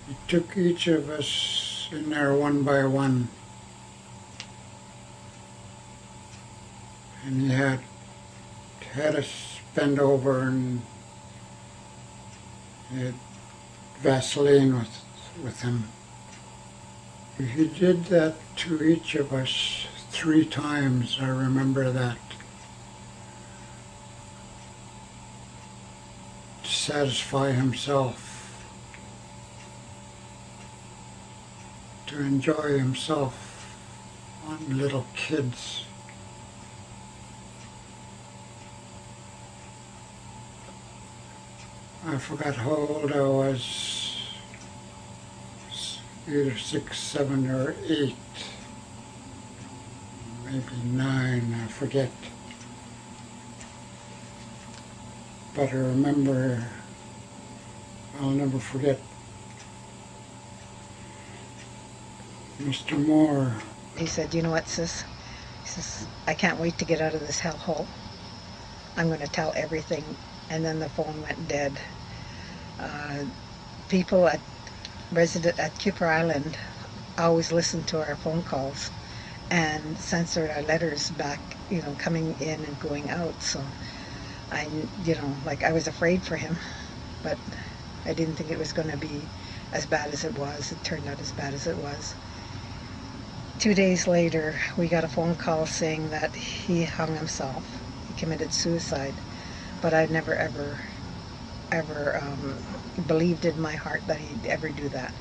He took each of us in there one by one, and he had us bend over, and he had Vaseline with him. He did that to each of us 3 times, I remember that. To satisfy himself. To enjoy himself on little kids. I forgot how old I was, either 6, 7, or 8, maybe 9, I forget. But I remember, I'll never forget Mr. Moore. He said, "You know what, sis?" He says, "I can't wait to get out of this hellhole. I'm going to tell everything." And then the phone went dead. People resident at Cooper Island always listened to our phone calls and censored our letters back, coming in and going out. So I was afraid for him, but I didn't think it was going to be as bad as it was. It turned out as bad as it was. 2 days later, we got a phone call saying that he hung himself. He committed suicide. But I never, ever believed in my heart that he'd ever do that.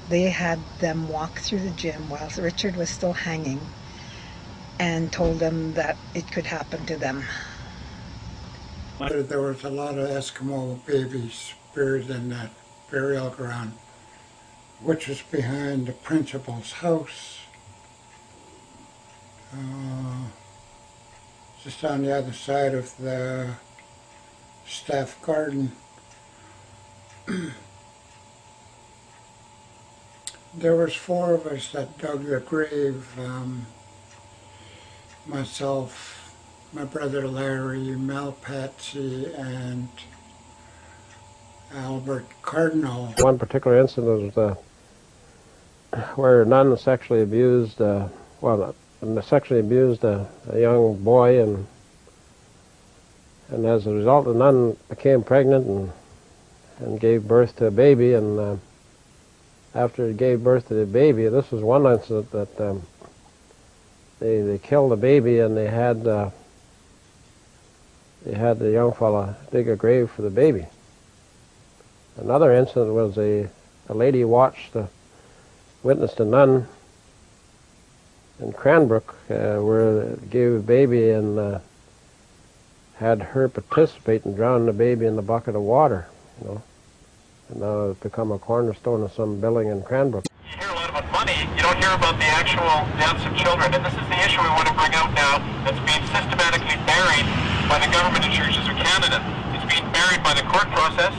They had them walk through the gym while Richard was still hanging and told them that it could happen to them. There was a lot of Eskimo babies buried in that burial ground, which was behind the principal's house. Just on the other side of the staff garden. There was 4 of us that dug the grave. Myself, my brother Larry, Mel Patsy, and Albert Cardinal. One particular incident was where a nun sexually abused, sexually abused a young boy, and as a result the nun became pregnant and gave birth to a baby, and after it gave birth to the baby, this was one incident that they killed the baby, and they had the young fella dig a grave for the baby. Another incident was a lady witnessed a nun in Cranbrook where they gave a baby and had her participate in drowning the baby in the bucket of water, And now it's become a cornerstone of some building in Cranbrook. You hear a lot about money, you don't hear about the actual deaths of children. And this is the issue we want to bring out now that's being systematically buried by the government and churches of Canada. It's being buried by the court process,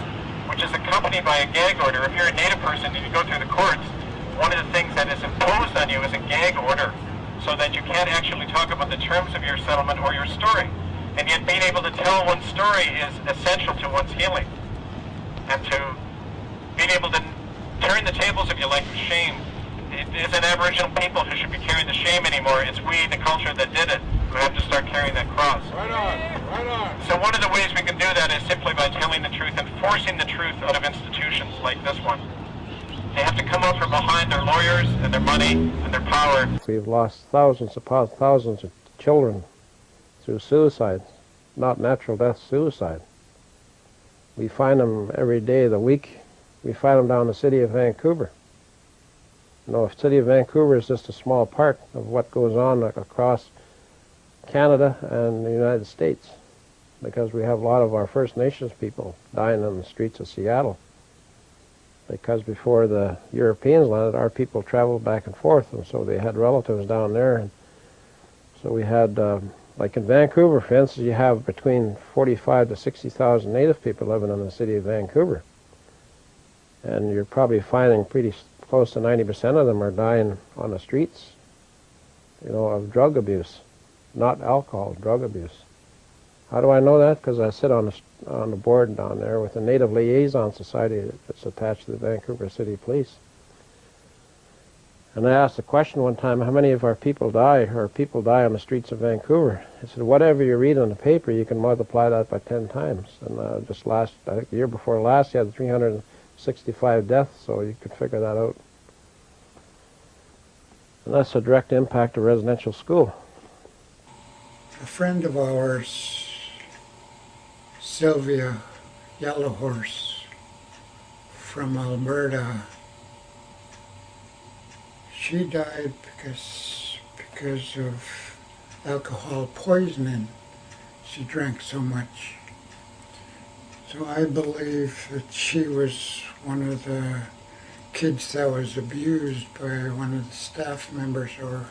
which is accompanied by a gag order. If you're a Native person and you go through the courts, one of the things that is imposed on you is a gag order, so that you can't actually talk about the terms of your settlement or your story. And yet being able to tell one's story is essential to one's healing. And to being able to turn the tables, if you like, of shame. It isn't Aboriginal people who should be carrying the shame anymore. It's we, the culture that did it, who have to start carrying that cross. Right on, right on. So one of the ways we can do that is simply by telling the truth and forcing the truth out of institutions like this one. They have to come out from behind their lawyers and their money and their power. We've lost thousands upon thousands of children through suicide, not natural death, suicide. We find them every day of the week. We find them down in the city of Vancouver. The city of Vancouver is just a small part of what goes on across Canada and the United States, because we have a lot of our First Nations people dying on the streets of Seattle. Because before the Europeans landed, our people traveled back and forth, and so they had relatives down there. And so we had, like in Vancouver, for instance, you have between 45 to 60,000 Native people living in the city of Vancouver. And you're probably finding pretty close to 90% of them are dying on the streets, of drug abuse. Not alcohol, drug abuse. How do I know that? Because I sit on the board down there with the Native Liaison Society that's attached to the Vancouver City Police. And I asked the question one time, how many of our people die on the streets of Vancouver? I said, whatever you read in the paper, you can multiply that by 10 times. And I think the year before last, you had 365 deaths, so you could figure that out. And that's a direct impact of residential school. A friend of ours, Sylvia Yellowhorse from Alberta, she died because of alcohol poisoning. She drank so much. So I believe that she was one of the kids that was abused by one of the staff members or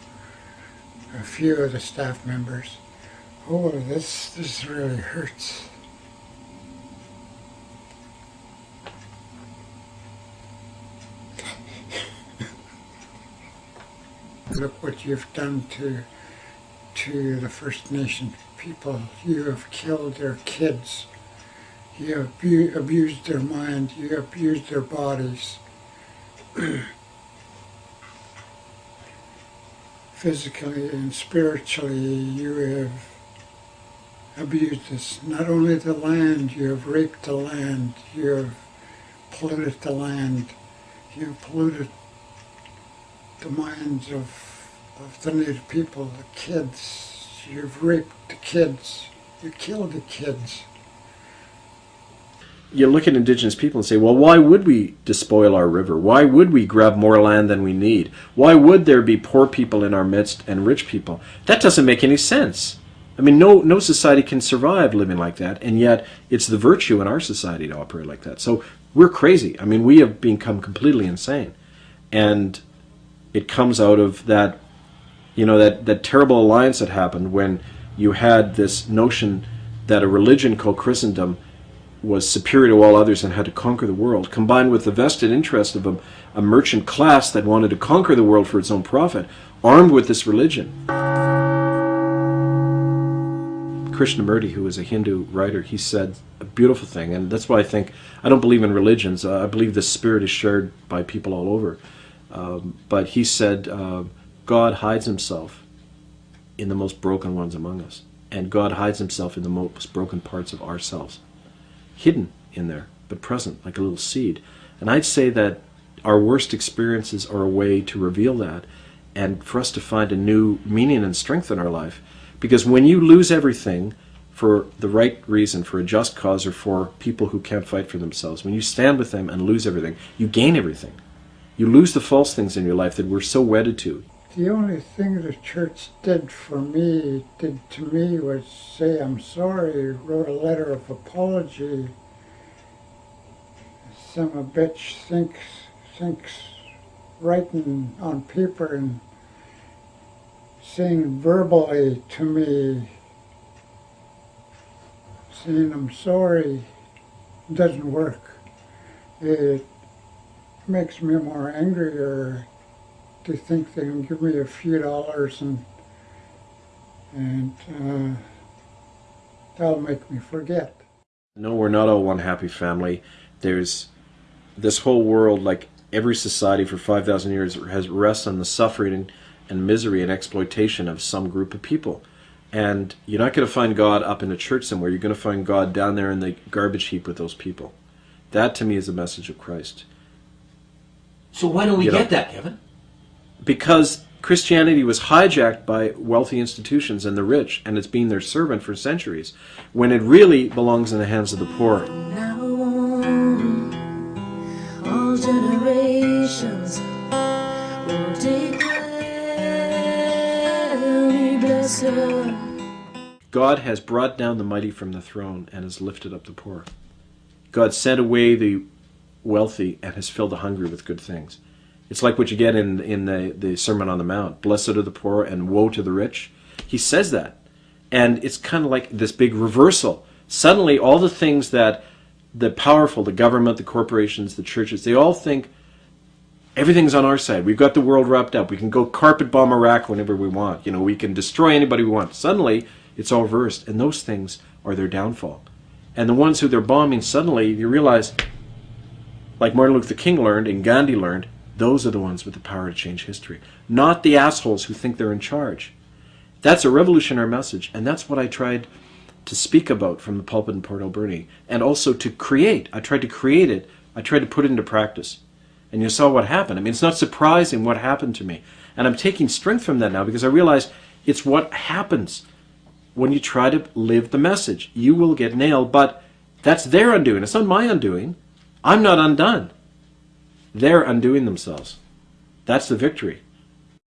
a few of the staff members. Oh, this really hurts. Look what you've done to the First Nation people. You have killed their kids. You have abused their mind. You have abused their bodies. Physically and spiritually, you have abused us. Not only the land, you have raped the land. You have polluted the land. You have polluted the minds of the Native people, the kids. You've raped the kids. You killed the kids. You look at Indigenous people and say, well, why would we despoil our river? Why would we grab more land than we need? Why would there be poor people in our midst and rich people? That doesn't make any sense. I mean, no society can survive living like that, and yet it's the virtue in our society to operate like that. So we're crazy. I mean, we have become completely insane. And it comes out of that, that terrible alliance that happened when you had this notion that a religion called Christendom was superior to all others and had to conquer the world, combined with the vested interest of a merchant class that wanted to conquer the world for its own profit, armed with this religion. Krishnamurti, who was a Hindu writer, he said a beautiful thing, and that's why I don't believe in religions. I believe the spirit is shared by people all over. But he said, God hides himself in the most broken ones among us, and God hides himself in the most broken parts of ourselves. Hidden in there, but present, like a little seed. And I'd say that our worst experiences are a way to reveal that, and for us to find a new meaning and strength in our life. Because when you lose everything for the right reason, for a just cause, or for people who can't fight for themselves, when you stand with them and lose everything, you gain everything. You lose the false things in your life that we're so wedded to. The only thing the church did to me, was say, I'm sorry, wrote a letter of apology. Some bitch thinks writing on paper and saying verbally to me, saying I'm sorry, doesn't work. It makes me more angrier to think they can give me a few dollars and that'll make me forget. No, we're not all one happy family. There's this whole world, like every society for 5,000 years, has rests on the suffering and misery and exploitation of some group of people. And you're not going to find God up in a church somewhere. You're going to find God down there in the garbage heap with those people. That, to me, is a message of Christ. So why don't we get that, Kevin? Because Christianity was hijacked by wealthy institutions and the rich, and it's been their servant for centuries, when it really belongs in the hands of the poor. Now on, all generations will declare me blessed. God has brought down the mighty from the throne and has lifted up the poor. God sent away the wealthy and has filled the hungry with good things. It's like what you get in the Sermon on the Mount. Blessed are the poor and woe to the rich. He says that. And it's kind of like this big reversal. Suddenly all the things that the powerful, the government, the corporations, the churches, they all think everything's on our side. We've got the world wrapped up. We can go carpet bomb Iraq whenever we want. We can destroy anybody we want. Suddenly it's all reversed. And those things or their downfall. And the ones who they're bombing, suddenly you realize, like Martin Luther King learned and Gandhi learned, those are the ones with the power to change history, not the assholes who think they're in charge. That's a revolutionary message, and that's what I tried to speak about from the pulpit in Port Alberni, and also to create. I tried to create it. I tried to put it into practice. And you saw what happened. I mean, it's not surprising what happened to me. And I'm taking strength from that now because I realize it's what happens when you try to live the message. You will get nailed, but that's their undoing. It's not my undoing. I'm not undone. They're undoing themselves. That's the victory.